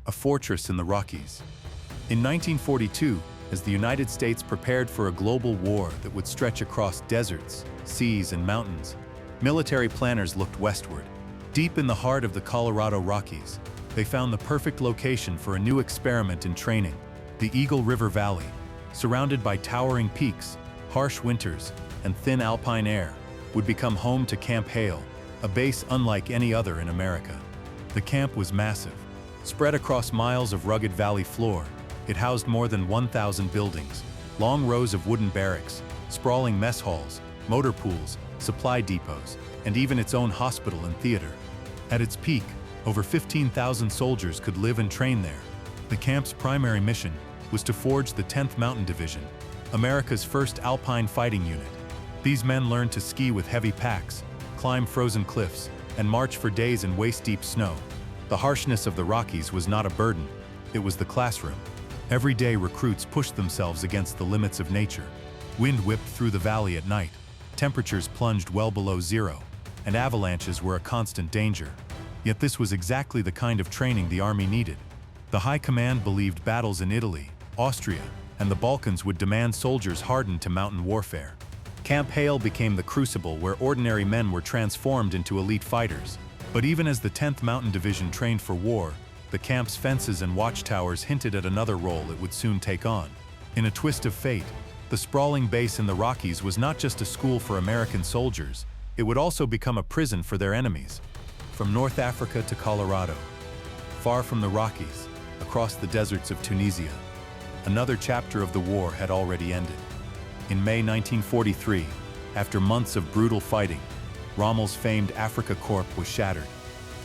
a fortress in the Rockies. In 1942, as the United States prepared for a global war that would stretch across deserts, seas, and mountains, military planners looked westward. Deep in the heart of the Colorado Rockies, they found the perfect location for a new experiment in training: the Eagle River Valley. Surrounded by towering peaks, harsh winters, and thin alpine air, would become home to Camp Hale, a base unlike any other in America. The camp was massive. Spread across miles of rugged valley floor, it housed more than 1,000 buildings, long rows of wooden barracks, sprawling mess halls, motor pools, supply depots, and even its own hospital and theater. At its peak, over 15,000 soldiers could live and train there. The camp's primary mission was to forge the 10th Mountain Division, America's first alpine fighting unit. These men learned to ski with heavy packs, climb frozen cliffs, and march for days in waist-deep snow. The harshness of the Rockies was not a burden, it was the classroom. Every day recruits pushed themselves against the limits of nature. Wind whipped through the valley at night, temperatures plunged well below zero, and avalanches were a constant danger. Yet this was exactly the kind of training the Army needed. The High Command believed battles in Italy, Austria, and the Balkans would demand soldiers hardened to mountain warfare. Camp Hale became the crucible where ordinary men were transformed into elite fighters. But even as the 10th Mountain Division trained for war, the camp's fences and watchtowers hinted at another role it would soon take on. In a twist of fate, the sprawling base in the Rockies was not just a school for American soldiers, it would also become a prison for their enemies. From North Africa to Colorado, far from the Rockies, across the deserts of Tunisia, another chapter of the war had already ended. In May 1943, after months of brutal fighting, Rommel's famed Afrika Korps was shattered.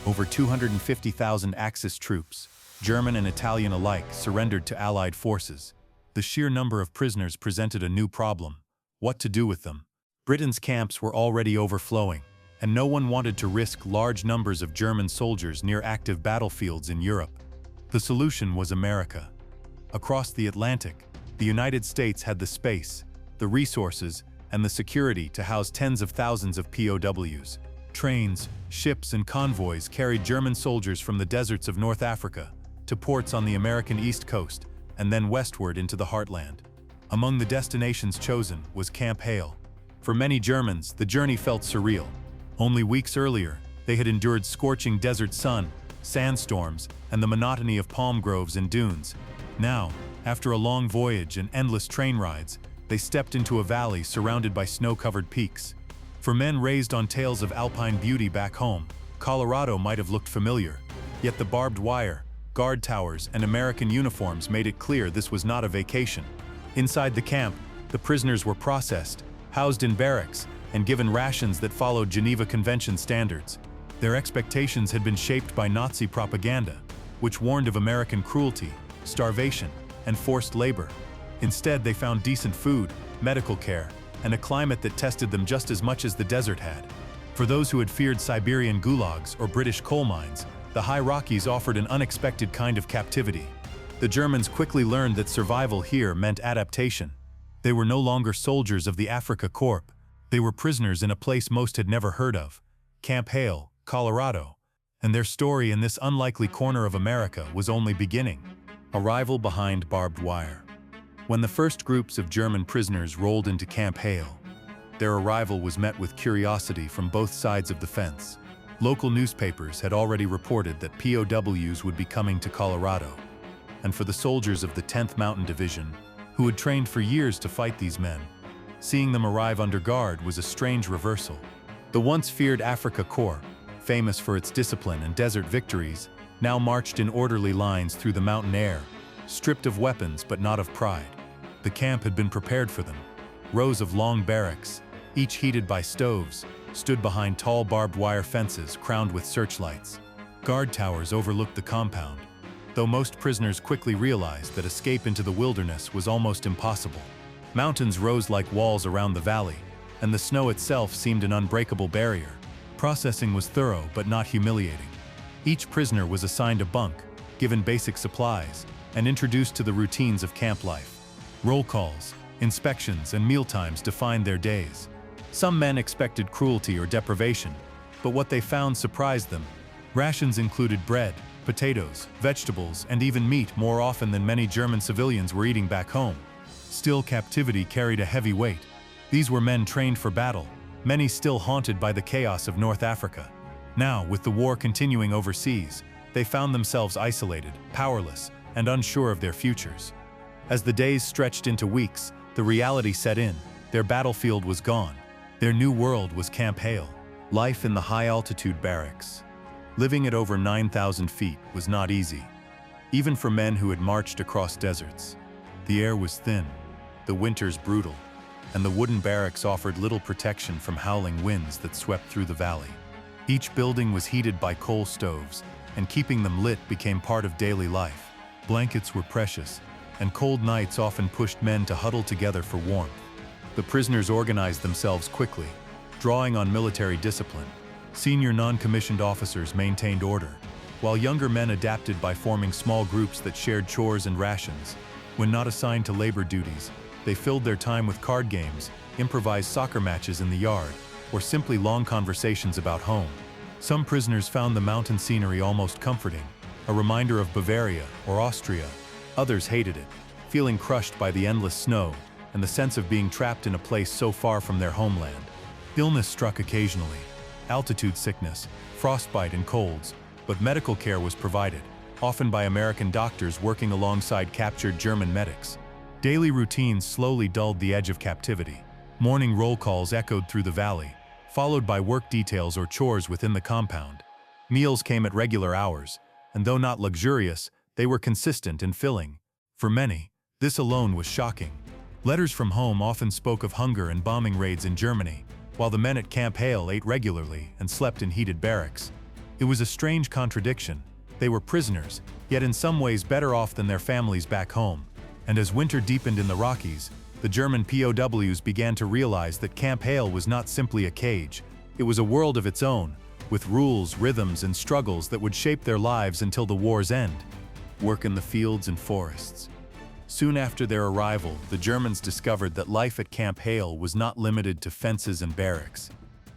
Over 250,000 Axis troops, German and Italian alike, surrendered to Allied forces. The sheer number of prisoners presented a new problem: what to do with them. Britain's camps were already overflowing, and no one wanted to risk large numbers of German soldiers near active battlefields in Europe. The solution was America. Across the Atlantic, the United States had the space, the resources, and the security to house tens of thousands of POWs. Trains, ships, and convoys carried German soldiers from the deserts of North Africa to ports on the American East Coast, and then westward into the heartland. Among the destinations chosen was Camp Hale. For many Germans, the journey felt surreal. Only weeks earlier, they had endured scorching desert sun, sandstorms, and the monotony of palm groves and dunes. Now, after a long voyage and endless train rides, they stepped into a valley surrounded by snow-covered peaks. For men raised on tales of alpine beauty back home, Colorado might have looked familiar, yet the barbed wire, guard towers, and American uniforms made it clear this was not a vacation. Inside the camp, the prisoners were processed, housed in barracks, and given rations that followed Geneva Convention standards. Their expectations had been shaped by Nazi propaganda, which warned of American cruelty, starvation, and forced labor. Instead, they found decent food, medical care, and a climate that tested them just as much as the desert had. For those who had feared Siberian gulags or British coal mines, the High Rockies offered an unexpected kind of captivity. The Germans quickly learned that survival here meant adaptation. They were no longer soldiers of the Afrika Korps. They were prisoners in a place most had never heard of, Camp Hale, Colorado. And their story in this unlikely corner of America was only beginning. Arrival behind barbed wire. When the first groups of German prisoners rolled into Camp Hale, their arrival was met with curiosity from both sides of the fence. Local newspapers had already reported that POWs would be coming to Colorado. And for the soldiers of the 10th Mountain Division, who had trained for years to fight these men, seeing them arrive under guard was a strange reversal. The once feared Afrika Korps, famous for its discipline and desert victories, now marched in orderly lines through the mountain air, stripped of weapons but not of pride. The camp had been prepared for them. Rows of long barracks, each heated by stoves, stood behind tall barbed wire fences crowned with searchlights. Guard towers overlooked the compound, though most prisoners quickly realized that escape into the wilderness was almost impossible. Mountains rose like walls around the valley, and the snow itself seemed an unbreakable barrier. Processing was thorough but not humiliating. Each prisoner was assigned a bunk, given basic supplies, and introduced to the routines of camp life. Roll calls, inspections, and mealtimes defined their days. Some men expected cruelty or deprivation, but what they found surprised them. Rations included bread, potatoes, vegetables, and even meat more often than many German civilians were eating back home. Still, captivity carried a heavy weight. These were men trained for battle, many still haunted by the chaos of North Africa. Now, with the war continuing overseas, they found themselves isolated, powerless, and unsure of their futures. As the days stretched into weeks, the reality set in. Their battlefield was gone. Their new world was Camp Hale. Life in the high-altitude barracks, living at over 9,000 feet, was not easy, even for men who had marched across deserts. The air was thin, the winters brutal, and the wooden barracks offered little protection from howling winds that swept through the valley. Each building was heated by coal stoves, and keeping them lit became part of daily life. Blankets were precious, and cold nights often pushed men to huddle together for warmth. The prisoners organized themselves quickly, drawing on military discipline. Senior non-commissioned officers maintained order, while younger men adapted by forming small groups that shared chores and rations. When not assigned to labor duties, they filled their time with card games, improvised soccer matches in the yard, or simply long conversations about home. Some prisoners found the mountain scenery almost comforting, a reminder of Bavaria or Austria. Others hated it, feeling crushed by the endless snow and the sense of being trapped in a place so far from their homeland. Illness struck occasionally, altitude sickness, frostbite and colds, but medical care was provided, often by American doctors working alongside captured German medics. Daily routines slowly dulled the edge of captivity. Morning roll calls echoed through the valley, followed by work details or chores within the compound. Meals came at regular hours, and though not luxurious, they were consistent and filling. For many, this alone was shocking. Letters from home often spoke of hunger and bombing raids in Germany, while the men at Camp Hale ate regularly and slept in heated barracks. It was a strange contradiction. They were prisoners, yet in some ways better off than their families back home. And as winter deepened in the Rockies, the German POWs began to realize that Camp Hale was not simply a cage. It was a world of its own, with rules, rhythms, and struggles that would shape their lives until the war's end. Work in the fields and forests. Soon after their arrival, the Germans discovered that life at Camp Hale was not limited to fences and barracks.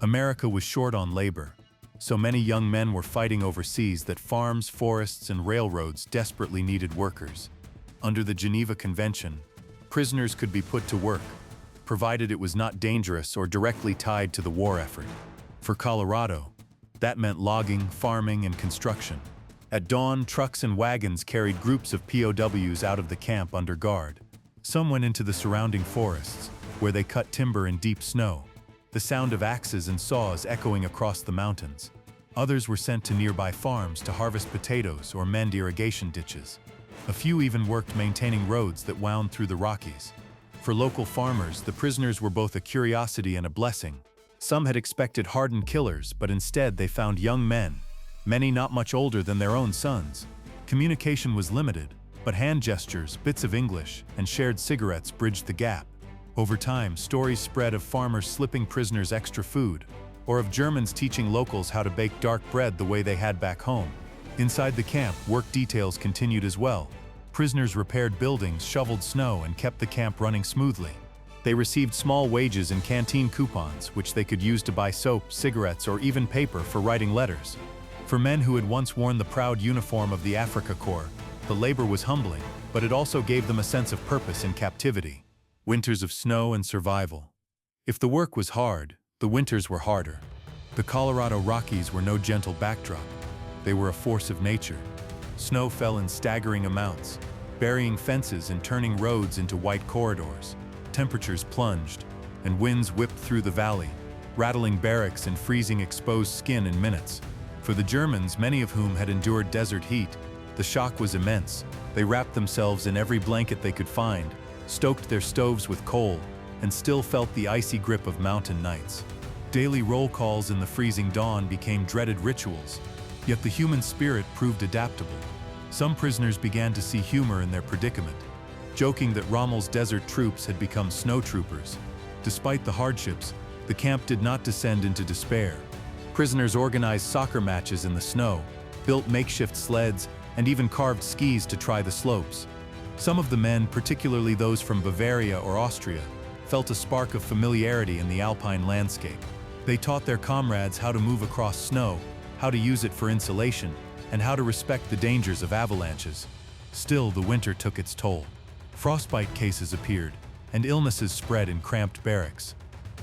America was short on labor. So many young men were fighting overseas that farms, forests, and railroads desperately needed workers. Under the Geneva Convention, prisoners could be put to work, provided it was not dangerous or directly tied to the war effort. For Colorado, that meant logging, farming, and construction. At dawn, trucks and wagons carried groups of POWs out of the camp under guard. Some went into the surrounding forests, where they cut timber in deep snow, the sound of axes and saws echoing across the mountains. Others were sent to nearby farms to harvest potatoes or mend irrigation ditches. A few even worked maintaining roads that wound through the Rockies. For local farmers, the prisoners were both a curiosity and a blessing. Some had expected hardened killers, but instead they found young men, many not much older than their own sons. Communication was limited, but hand gestures, bits of English, and shared cigarettes bridged the gap. Over time, stories spread of farmers slipping prisoners extra food, or of Germans teaching locals how to bake dark bread the way they had back home. Inside the camp, work details continued as well. Prisoners repaired buildings, shoveled snow, and kept the camp running smoothly. They received small wages and canteen coupons, which they could use to buy soap, cigarettes, or even paper for writing letters. For men who had once worn the proud uniform of the Afrika Korps, the labor was humbling, but it also gave them a sense of purpose in captivity. Winters of snow and survival. If the work was hard, the winters were harder. The Colorado Rockies were no gentle backdrop. They were a force of nature. Snow fell in staggering amounts, burying fences and turning roads into white corridors. Temperatures plunged, and winds whipped through the valley, rattling barracks and freezing exposed skin in minutes. For the Germans, many of whom had endured desert heat, the shock was immense. They wrapped themselves in every blanket they could find, stoked their stoves with coal, and still felt the icy grip of mountain nights. Daily roll calls in the freezing dawn became dreaded rituals, yet the human spirit proved adaptable. Some prisoners began to see humor in their predicament, joking that Rommel's desert troops had become snow troopers. Despite the hardships, the camp did not descend into despair. Prisoners organized soccer matches in the snow, built makeshift sleds, and even carved skis to try the slopes. Some of the men, particularly those from Bavaria or Austria, felt a spark of familiarity in the alpine landscape. They taught their comrades how to move across snow, how to use it for insulation, and how to respect the dangers of avalanches. Still, the winter took its toll. Frostbite cases appeared, and illnesses spread in cramped barracks.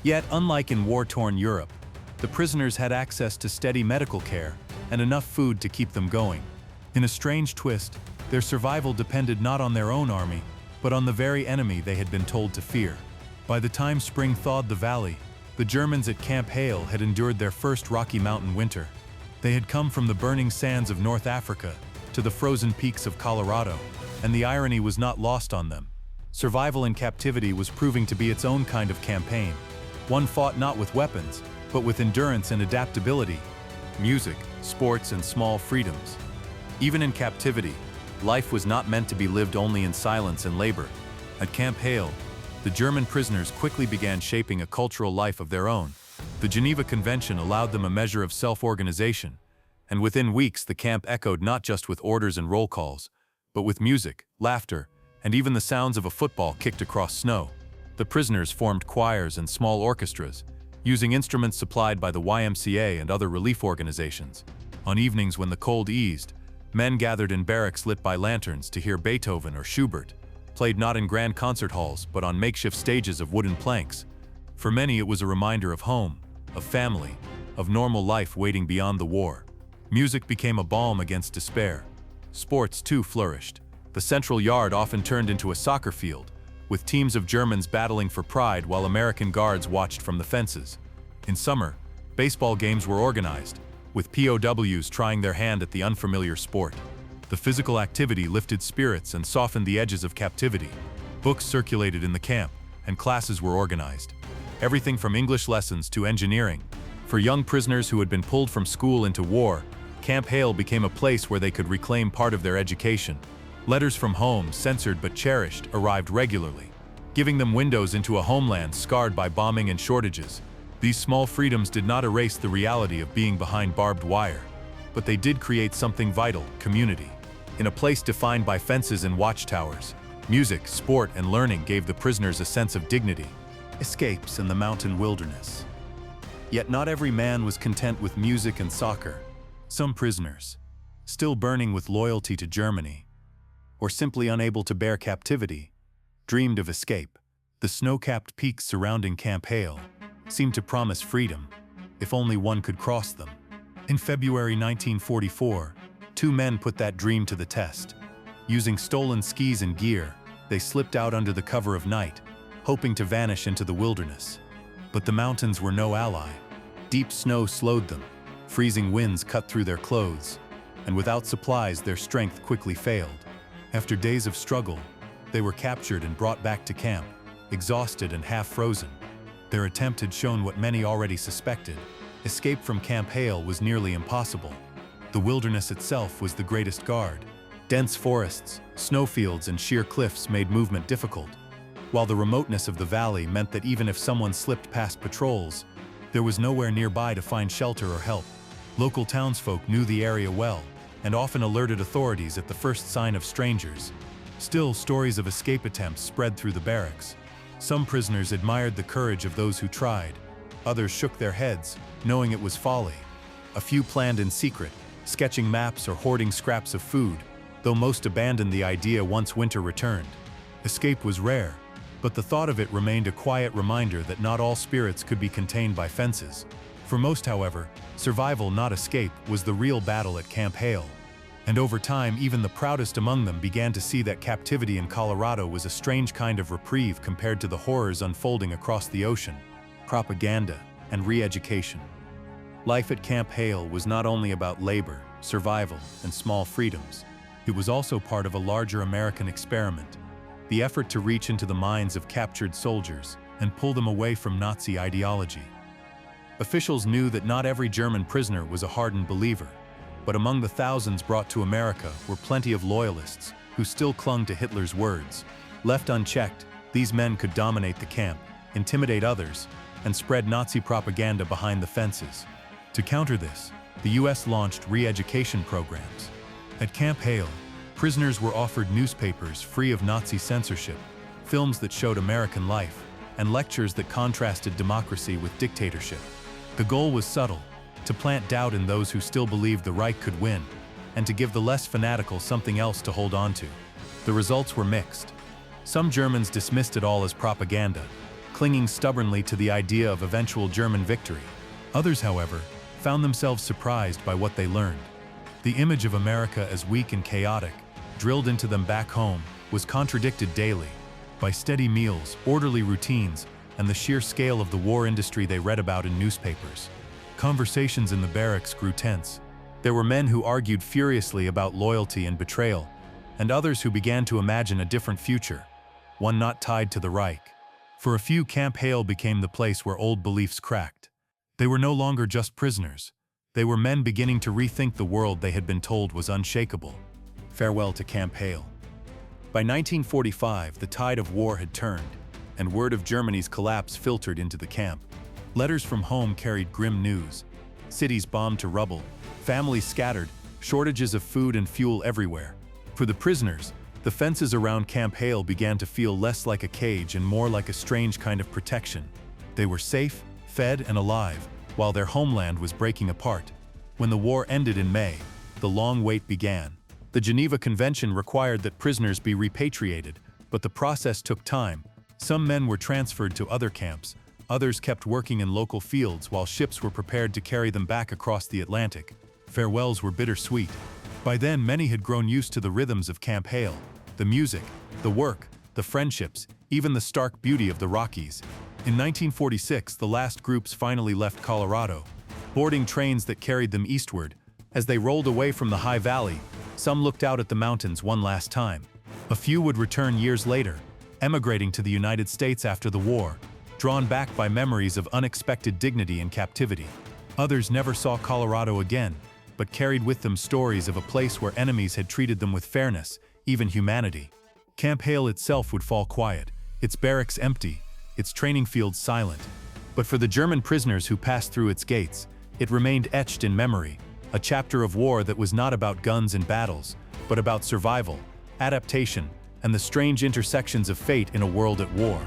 Yet, unlike in war-torn Europe, the prisoners had access to steady medical care and enough food to keep them going. In a strange twist, their survival depended not on their own army, but on the very enemy they had been told to fear. By the time spring thawed the valley, the Germans at Camp Hale had endured their first Rocky Mountain winter. They had come from the burning sands of North Africa to the frozen peaks of Colorado, and the irony was not lost on them. Survival in captivity was proving to be its own kind of campaign. One fought not with weapons, but with endurance and adaptability, music, sports, and small freedoms. Even in captivity, life was not meant to be lived only in silence and labor. At Camp Hale, the German prisoners quickly began shaping a cultural life of their own. The Geneva Convention allowed them a measure of self-organization, and within weeks the camp echoed not just with orders and roll calls, but with music, laughter, and even the sounds of a football kicked across snow. The prisoners formed choirs and small orchestras, using instruments supplied by the YMCA and other relief organizations. On evenings when the cold eased, men gathered in barracks lit by lanterns to hear Beethoven or Schubert, played not in grand concert halls but on makeshift stages of wooden planks. For many it was a reminder of home, of family, of normal life waiting beyond the war. Music became a balm against despair. Sports too flourished. The central yard often turned into a soccer field, with teams of Germans battling for pride while American guards watched from the fences. In summer, baseball games were organized, with POWs trying their hand at the unfamiliar sport. The physical activity lifted spirits and softened the edges of captivity. Books circulated in the camp, and classes were organized. Everything from English lessons to engineering. For young prisoners who had been pulled from school into war, Camp Hale became a place where they could reclaim part of their education. Letters from home, censored but cherished, arrived regularly, giving them windows into a homeland scarred by bombing and shortages. These small freedoms did not erase the reality of being behind barbed wire, but they did create something vital: community. In a place defined by fences and watchtowers, music, sport, and learning gave the prisoners a sense of dignity. Escapes in the mountain wilderness. Yet not every man was content with music and soccer. Some prisoners, still burning with loyalty to Germany, or simply unable to bear captivity, dreamed of escape. The snow-capped peaks surrounding Camp Hale seemed to promise freedom, if only one could cross them. In February 1944, two men put that dream to the test. Using stolen skis and gear, they slipped out under the cover of night, hoping to vanish into the wilderness. But the mountains were no ally. Deep snow slowed them, freezing winds cut through their clothes, and without supplies their strength quickly failed. After days of struggle, they were captured and brought back to camp, exhausted and half-frozen. Their attempt had shown what many already suspected: escape from Camp Hale was nearly impossible. The wilderness itself was the greatest guard. Dense forests, snowfields, and sheer cliffs made movement difficult, while the remoteness of the valley meant that even if someone slipped past patrols, there was nowhere nearby to find shelter or help. Local townsfolk knew the area well, and often alerted authorities at the first sign of strangers. Still, stories of escape attempts spread through the barracks. Some prisoners admired the courage of those who tried. Others shook their heads, knowing it was folly. A few planned in secret, sketching maps or hoarding scraps of food, though most abandoned the idea once winter returned. Escape was rare, but the thought of it remained a quiet reminder that not all spirits could be contained by fences. For most, however, survival, not escape, was the real battle at Camp Hale. And over time, even the proudest among them began to see that captivity in Colorado was a strange kind of reprieve compared to the horrors unfolding across the ocean: propaganda and re-education. Life at Camp Hale was not only about labor, survival, and small freedoms. It was also part of a larger American experiment: the effort to reach into the minds of captured soldiers and pull them away from Nazi ideology. Officials knew that not every German prisoner was a hardened believer, but among the thousands brought to America were plenty of loyalists who still clung to Hitler's words. Left unchecked, these men could dominate the camp, intimidate others, and spread Nazi propaganda behind the fences. To counter this, the U.S. launched re-education programs. At Camp Hale, prisoners were offered newspapers free of Nazi censorship, films that showed American life, and lectures that contrasted democracy with dictatorship. The goal was subtle: to plant doubt in those who still believed the right could win. and to give the less fanatical something else to hold on to. The results were mixed. Some Germans dismissed it all as propaganda, clinging stubbornly to the idea of eventual German victory. Others, however, found themselves surprised by what they learned. The image of America as weak and chaotic, drilled into them back home, was contradicted daily by steady meals, orderly routines, and the sheer scale of the war industry they read about in newspapers. Conversations in the barracks grew tense. There were men who argued furiously about loyalty and betrayal, and others who began to imagine a different future, one not tied to the Reich. For a few, Camp Hale became the place where old beliefs cracked. They were no longer just prisoners. They were men beginning to rethink the world they had been told was unshakable. Farewell to Camp Hale. By 1945, the tide of war had turned, and word of Germany's collapse filtered into the camp. Letters from home carried grim news. Cities bombed to rubble, families scattered, shortages of food and fuel everywhere. For the prisoners, the fences around Camp Hale began to feel less like a cage and more like a strange kind of protection. They were safe, fed, and alive, while their homeland was breaking apart. When the war ended in May, the long wait began. The Geneva Convention required that prisoners be repatriated, but the process took time. Some men were transferred to other camps, others kept working in local fields while ships were prepared to carry them back across the Atlantic. Farewells were bittersweet. By then, many had grown used to the rhythms of Camp Hale, the music, the work, the friendships, even the stark beauty of the Rockies. In 1946, the last groups finally left Colorado, boarding trains that carried them eastward. As they rolled away from the high valley, some looked out at the mountains one last time. A few would return years later, emigrating to the United States after the war, drawn back by memories of unexpected dignity in captivity. Others never saw Colorado again, but carried with them stories of a place where enemies had treated them with fairness, even humanity. Camp Hale itself would fall quiet, its barracks empty, its training fields silent. But for the German prisoners who passed through its gates, it remained etched in memory, a chapter of war that was not about guns and battles, but about survival, adaptation, and the strange intersections of fate in a world at war.